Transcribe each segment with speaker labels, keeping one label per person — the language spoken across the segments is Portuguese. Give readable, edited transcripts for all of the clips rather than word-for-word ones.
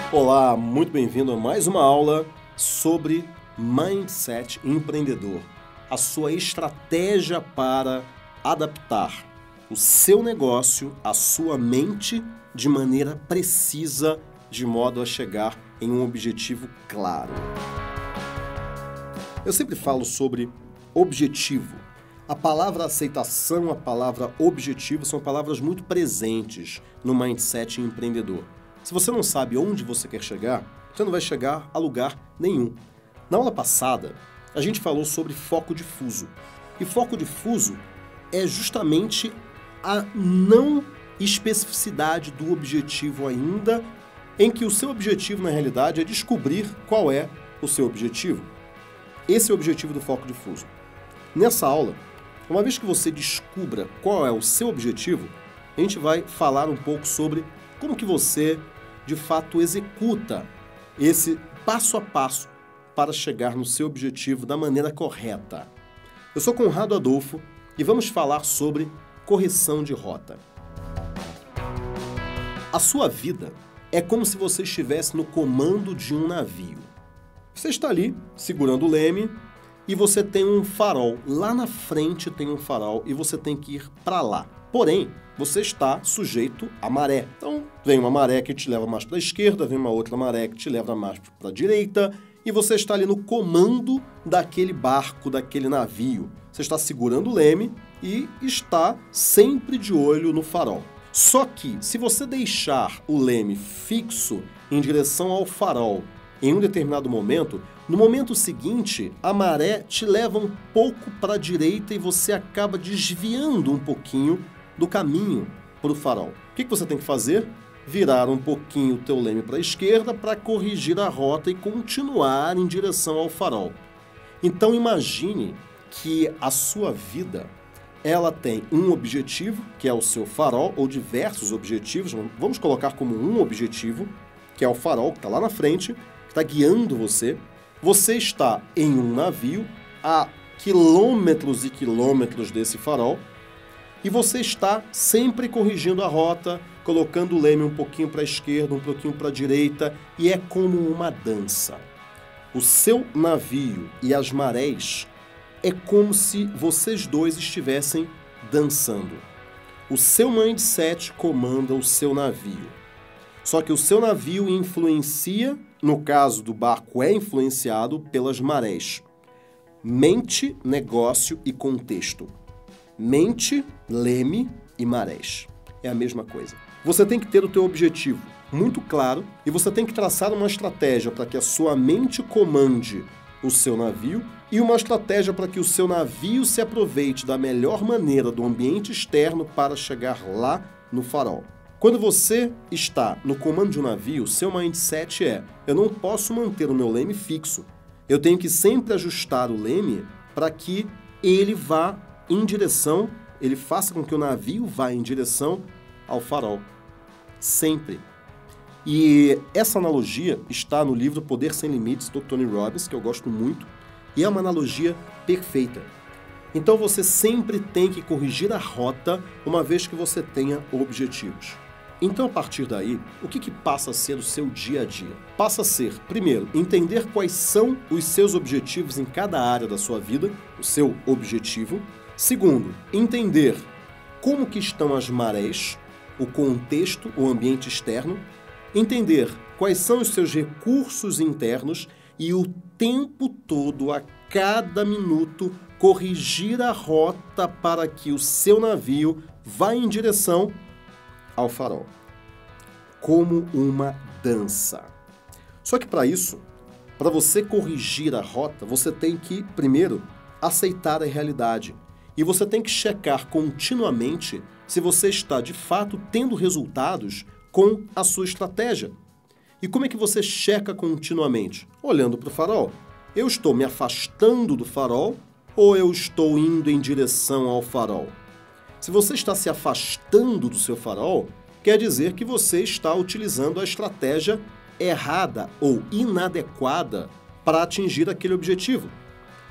Speaker 1: Olá, muito bem-vindo a mais uma aula sobre Mindset Empreendedor, a sua estratégia para adaptar o seu negócio, a sua mente de maneira precisa, de modo a chegar em um objetivo claro. Eu sempre falo sobre objetivo. A palavra aceitação, a palavra objetivo são palavras muito presentes no Mindset Empreendedor. Se você não sabe onde você quer chegar, você não vai chegar a lugar nenhum. Na aula passada, a gente falou sobre foco difuso. E foco difuso é justamente a não especificidade do objetivo ainda, em que o seu objetivo, na realidade, é descobrir qual é o seu objetivo. Esse é o objetivo do foco difuso. Nessa aula, uma vez que você descubra qual é o seu objetivo, a gente vai falar um pouco sobre como que você de fato executa esse passo a passo para chegar no seu objetivo da maneira correta. Eu sou Conrado Adolfo e vamos falar sobre correção de rota. A sua vida é como se você estivesse no comando de um navio. Você está ali segurando o leme e você tem um farol. Lá na frente tem um farol e você tem que ir para lá. Porém, você está sujeito à maré. Então, vem uma maré que te leva mais para a esquerda, vem uma outra maré que te leva mais para a direita, e você está ali no comando daquele barco, daquele navio. Você está segurando o leme e está sempre de olho no farol. Só que, se você deixar o leme fixo em direção ao farol em um determinado momento, no momento seguinte, a maré te leva um pouco para a direita e você acaba desviando um pouquinho do caminho para o farol. O que você tem que fazer? Virar um pouquinho o teu leme para a esquerda para corrigir a rota e continuar em direção ao farol. Então imagine que a sua vida ela tem um objetivo, que é o seu farol, ou diversos objetivos, vamos colocar como um objetivo, que é o farol que está lá na frente, que está guiando você. Você está em um navio a quilômetros e quilômetros desse farol e você está sempre corrigindo a rota, colocando o leme um pouquinho para a esquerda, um pouquinho para a direita, e é como uma dança. O seu navio e as marés é como se vocês dois estivessem dançando. O seu mindset comanda o seu navio. Só que o seu navio influencia, no caso do barco, é influenciado pelas marés. Mente, negócio e contexto. Mente, leme e marés. É a mesma coisa. Você tem que ter o teu objetivo muito claro e você tem que traçar uma estratégia para que a sua mente comande o seu navio e uma estratégia para que o seu navio se aproveite da melhor maneira do ambiente externo para chegar lá no farol. Quando você está no comando de um navio, seu mindset é: eu não posso manter o meu leme fixo. Eu tenho que sempre ajustar o leme para que ele vá em direção, ele faça com que o navio vá em direção ao farol. Sempre. E essa analogia está no livro Poder Sem Limites, do Tony Robbins, que eu gosto muito, e é uma analogia perfeita. Então você sempre tem que corrigir a rota uma vez que você tenha objetivos. Então, a partir daí, o que passa a ser o seu dia a dia? Passa a ser, primeiro, entender quais são os seus objetivos em cada área da sua vida, o seu objetivo. Segundo, entender como que estão as marés, o contexto, o ambiente externo. Entender quais são os seus recursos internos e o tempo todo, a cada minuto, corrigir a rota para que o seu navio vá em direção ao farol. Como uma dança. Só que para isso, para você corrigir a rota, você tem que, primeiro, aceitar a realidade. E você tem que checar continuamente se você está, de fato, tendo resultados com a sua estratégia. E como é que você checa continuamente? Olhando para o farol. Eu estou me afastando do farol ou eu estou indo em direção ao farol? Se você está se afastando do seu farol, quer dizer que você está utilizando a estratégia errada ou inadequada para atingir aquele objetivo.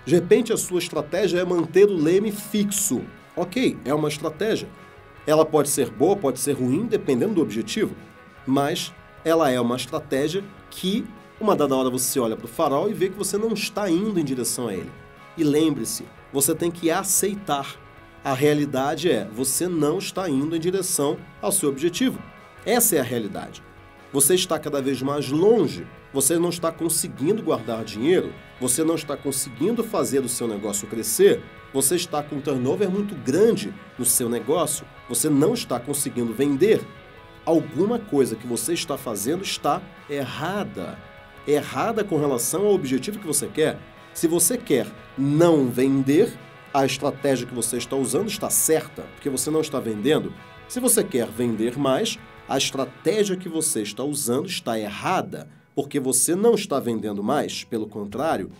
Speaker 1: De repente, a sua estratégia é manter o leme fixo. Ok, é uma estratégia. Ela pode ser boa, pode ser ruim, dependendo do objetivo, mas ela é uma estratégia que, uma dada hora, você olha para o farol e vê que você não está indo em direção a ele. E lembre-se, você tem que aceitar. A realidade é, você não está indo em direção ao seu objetivo. Essa é a realidade. Você está cada vez mais longe, você não está conseguindo guardar dinheiro, você não está conseguindo fazer o seu negócio crescer, você está com um turnover muito grande no seu negócio, você não está conseguindo vender. Alguma coisa que você está fazendo está errada. Errada com relação ao objetivo que você quer. Se você quer não vender, a estratégia que você está usando está certa, porque você não está vendendo. Se você quer vender mais, a estratégia que você está usando está errada, porque você não está vendendo mais. Pelo contrário,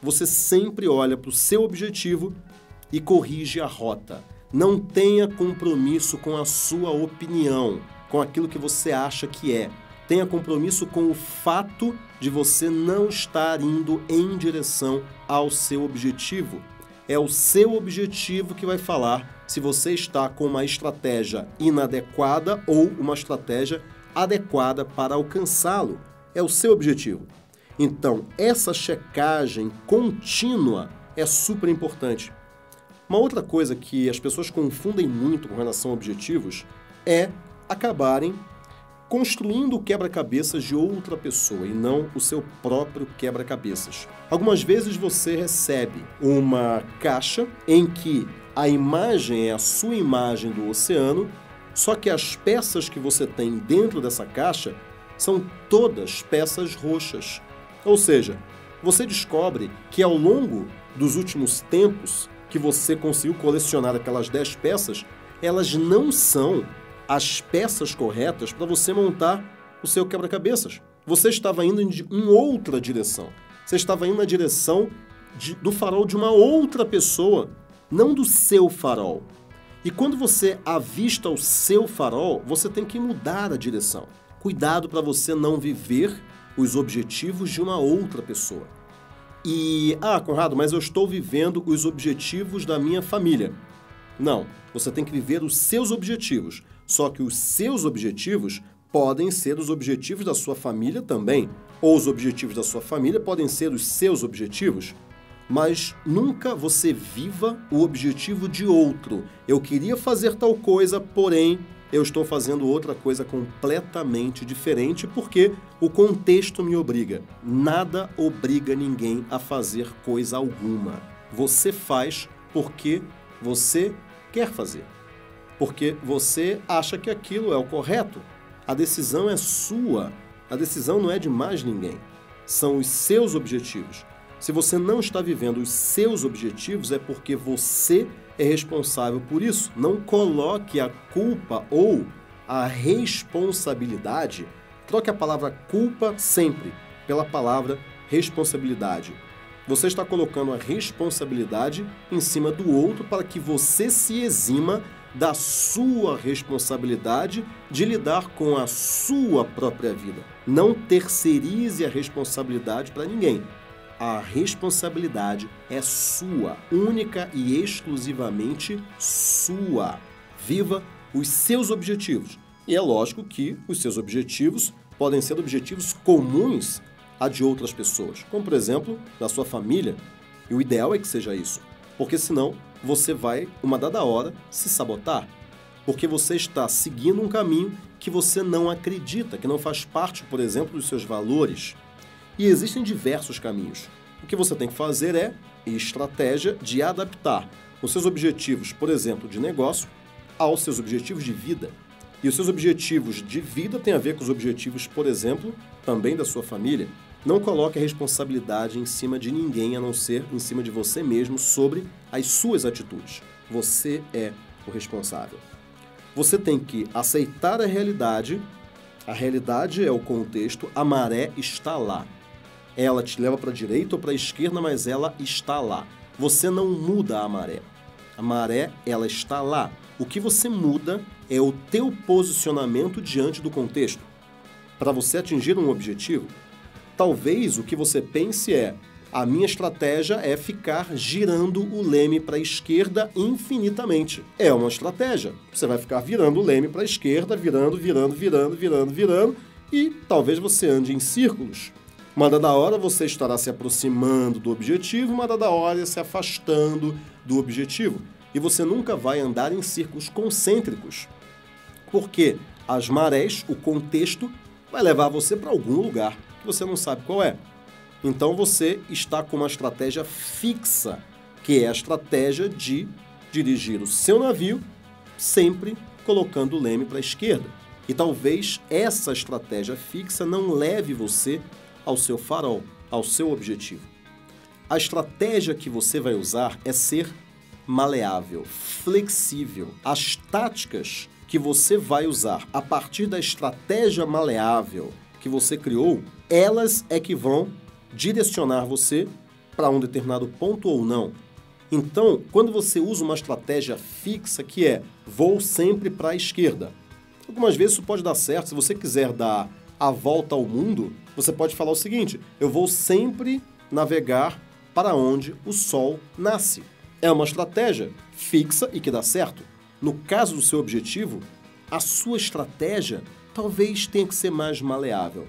Speaker 1: você sempre olha para o seu objetivo e corrige a rota. Não tenha compromisso com a sua opinião, com aquilo que você acha que é. Tenha compromisso com o fato de você não estar indo em direção ao seu objetivo. É o seu objetivo que vai falar se você está com uma estratégia inadequada ou uma estratégia adequada para alcançá-lo. É o seu objetivo. Então, essa checagem contínua é super importante. Uma outra coisa que as pessoas confundem muito com relação a objetivos é acabarem construindo o quebra-cabeças de outra pessoa e não o seu próprio quebra-cabeças. Algumas vezes você recebe uma caixa em que a imagem é a sua imagem do oceano, só que as peças que você tem dentro dessa caixa são todas peças roxas. Ou seja, você descobre que ao longo dos últimos tempos que você conseguiu colecionar aquelas 10 peças, elas não são as peças corretas para você montar o seu quebra-cabeças. Você estava indo em outra direção. Você estava indo na direção do farol de uma outra pessoa, não do seu farol. E quando você avista o seu farol, você tem que mudar a direção. Cuidado para você não viver os objetivos de uma outra pessoa. E, Conrado, mas eu estou vivendo os objetivos da minha família. Não, você tem que viver os seus objetivos. Só que os seus objetivos podem ser os objetivos da sua família também. Ou os objetivos da sua família podem ser os seus objetivos. Mas nunca você viva o objetivo de outro. Eu queria fazer tal coisa, porém eu estou fazendo outra coisa completamente diferente porque o contexto me obriga. Nada obriga ninguém a fazer coisa alguma. Você faz porque você quer fazer. Porque você acha que aquilo é o correto. A decisão é sua. A decisão não é de mais ninguém. São os seus objetivos. Se você não está vivendo os seus objetivos, é porque você é responsável por isso. Não coloque a culpa ou a responsabilidade. Troque a palavra culpa sempre pela palavra responsabilidade. Você está colocando a responsabilidade em cima do outro para que você se exima da sua responsabilidade de lidar com a sua própria vida. Não terceirize a responsabilidade para ninguém. A responsabilidade é sua, única e exclusivamente sua. Viva os seus objetivos. E é lógico que os seus objetivos podem ser objetivos comuns a de outras pessoas, como por exemplo, da sua família. E o ideal é que seja isso, porque senão você vai, uma dada hora, se sabotar, porque você está seguindo um caminho que você não acredita, que não faz parte, por exemplo, dos seus valores. E existem diversos caminhos. O que você tem que fazer é estratégia de adaptar os seus objetivos, por exemplo, de negócio, aos seus objetivos de vida. E os seus objetivos de vida têm a ver com os objetivos, por exemplo, também da sua família. Não coloque a responsabilidade em cima de ninguém, a não ser em cima de você mesmo, sobre as suas atitudes. Você é o responsável. Você tem que aceitar a realidade é o contexto, a maré está lá. Ela te leva para a direita ou para a esquerda, mas ela está lá. Você não muda a maré. A maré, ela está lá. O que você muda é o teu posicionamento diante do contexto. Para você atingir um objetivo, talvez o que você pense é: a minha estratégia é ficar girando o leme para a esquerda infinitamente. É uma estratégia. Você vai ficar virando o leme para a esquerda, virando, e talvez você ande em círculos. Uma dada hora você estará se aproximando do objetivo, uma dada hora se afastando do objetivo. E você nunca vai andar em círculos concêntricos, porque as marés, o contexto, vai levar você para algum lugar que você não sabe qual é. Então você está com uma estratégia fixa, que é a estratégia de dirigir o seu navio sempre colocando o leme para a esquerda. E talvez essa estratégia fixa não leve você ao seu farol, ao seu objetivo. A estratégia que você vai usar é ser maleável, flexível. As táticas que você vai usar a partir da estratégia maleável que você criou, elas é que vão direcionar você para um determinado ponto ou não. Então, quando você usa uma estratégia fixa, que é vou sempre para a esquerda, algumas vezes isso pode dar certo. Se você quiser dar a volta ao mundo, você pode falar o seguinte: eu vou sempre navegar para onde o sol nasce. É uma estratégia fixa e que dá certo. No caso do seu objetivo, a sua estratégia talvez tenha que ser mais maleável.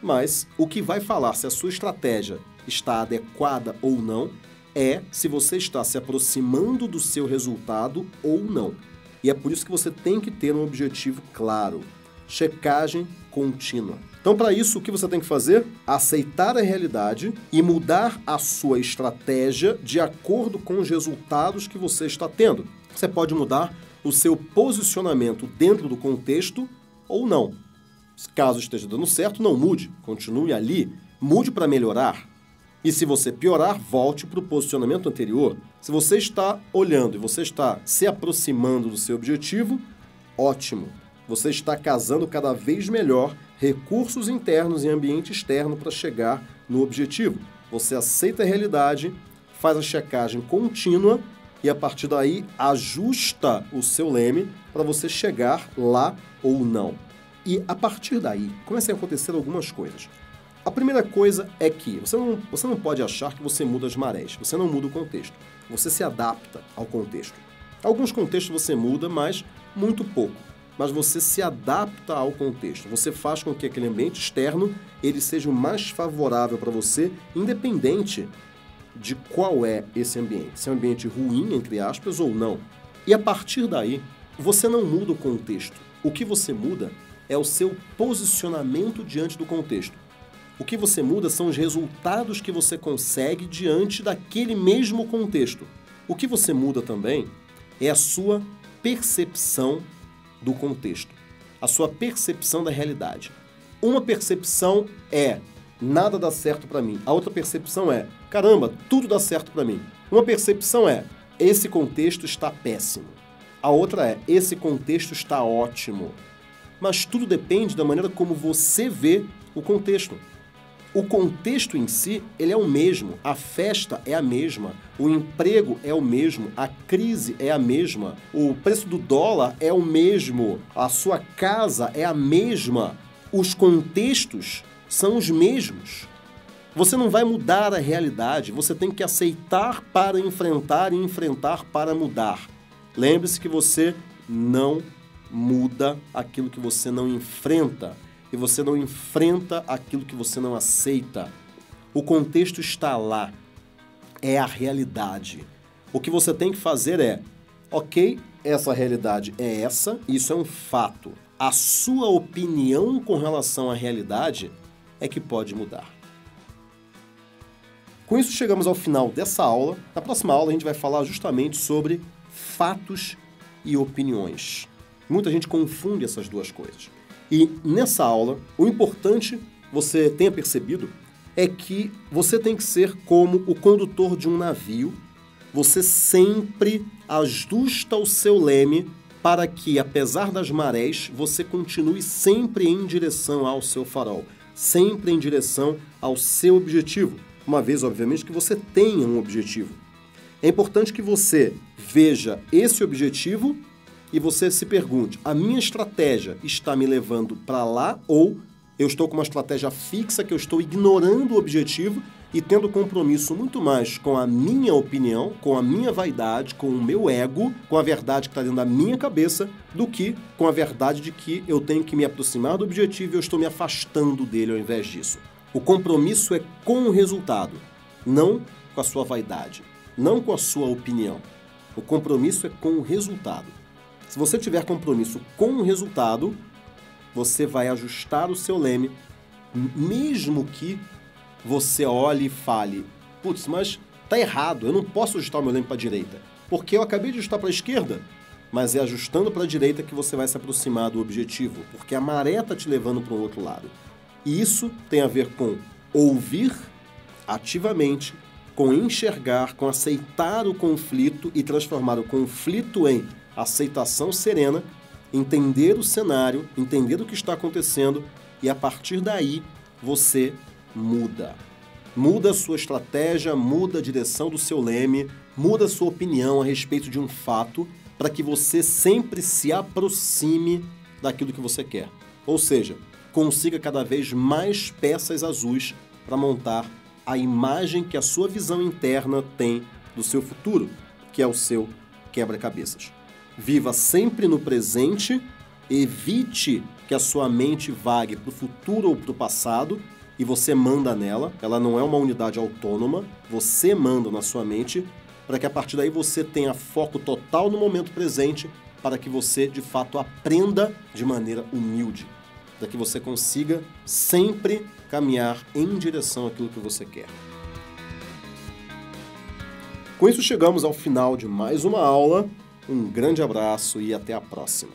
Speaker 1: Mas o que vai falar se a sua estratégia está adequada ou não é se você está se aproximando do seu resultado ou não. E é por isso que você tem que ter um objetivo claro. Checagem contínua. Então, para isso, o que você tem que fazer? Aceitar a realidade e mudar a sua estratégia de acordo com os resultados que você está tendo. Você pode mudar o seu posicionamento dentro do contexto ou não. Caso esteja dando certo, não mude. Continue ali. Mude para melhorar. E se você piorar, volte para o posicionamento anterior. Se você está olhando e você está se aproximando do seu objetivo, ótimo. Você está casando cada vez melhor recursos internos e ambiente externo para chegar no objetivo. Você aceita a realidade, faz a checagem contínua e a partir daí ajusta o seu leme para você chegar lá ou não. E a partir daí começam a acontecer algumas coisas. A primeira coisa é que você não pode achar que você muda as marés, você não muda o contexto, você se adapta ao contexto. Alguns contextos você muda, mas muito pouco. Mas você se adapta ao contexto, você faz com que aquele ambiente externo ele seja o mais favorável para você, independente de qual é esse ambiente, se é um ambiente ruim, entre aspas, ou não. E a partir daí, você não muda o contexto. O que você muda é o seu posicionamento diante do contexto. O que você muda são os resultados que você consegue diante daquele mesmo contexto. O que você muda também é a sua percepção do contexto, a sua percepção da realidade. Uma percepção é nada dá certo para mim. A outra percepção é caramba, tudo dá certo para mim. Uma percepção é esse contexto está péssimo. A outra é esse contexto está ótimo. Mas tudo depende da maneira como você vê o contexto. O contexto em si, ele é o mesmo, a festa é a mesma, o emprego é o mesmo, a crise é a mesma, o preço do dólar é o mesmo, a sua casa é a mesma, os contextos são os mesmos. Você não vai mudar a realidade, você tem que aceitar para enfrentar e enfrentar para mudar. Lembre-se que você não muda aquilo que você não enfrenta. E você não enfrenta aquilo que você não aceita. O contexto está lá. É a realidade. O que você tem que fazer é, ok, essa realidade é essa, isso é um fato. A sua opinião com relação à realidade é que pode mudar. Com isso, chegamos ao final dessa aula. Na próxima aula, a gente vai falar justamente sobre fatos e opiniões. Muita gente confunde essas duas coisas. E nessa aula, o importante, você tenha percebido, é que você tem que ser como o condutor de um navio. Você sempre ajusta o seu leme para que, apesar das marés, você continue sempre em direção ao seu farol, sempre em direção ao seu objetivo. Uma vez, obviamente, que você tenha um objetivo. É importante que você veja esse objetivo e você se pergunte, a minha estratégia está me levando para lá ou eu estou com uma estratégia fixa que eu estou ignorando o objetivo e tendo compromisso muito mais com a minha opinião, com a minha vaidade, com o meu ego, com a verdade que está dentro da minha cabeça, do que com a verdade de que eu tenho que me aproximar do objetivo e eu estou me afastando dele ao invés disso. O compromisso é com o resultado, não com a sua vaidade, não com a sua opinião. O compromisso é com o resultado. Se você tiver compromisso com o resultado, você vai ajustar o seu leme, mesmo que você olhe e fale, putz, mas tá errado, eu não posso ajustar o meu leme para a direita, porque eu acabei de ajustar para a esquerda. Mas é ajustando para a direita que você vai se aproximar do objetivo, porque a maré está te levando para o outro lado. E isso tem a ver com ouvir ativamente, com enxergar, com aceitar o conflito e transformar o conflito em aceitação serena, entender o cenário, entender o que está acontecendo e a partir daí você muda. Muda a sua estratégia, muda a direção do seu leme, muda a sua opinião a respeito de um fato para que você sempre se aproxime daquilo que você quer. Ou seja, consiga cada vez mais peças azuis para montar a imagem que a sua visão interna tem do seu futuro, que é o seu quebra-cabeças. Viva sempre no presente, evite que a sua mente vague para o futuro ou para o passado, e você manda nela, ela não é uma unidade autônoma, você manda na sua mente, para que a partir daí você tenha foco total no momento presente, para que você de fato aprenda de maneira humilde, para que você consiga sempre caminhar em direção àquilo que você quer. Com isso chegamos ao final de mais uma aula, um grande abraço e até a próxima.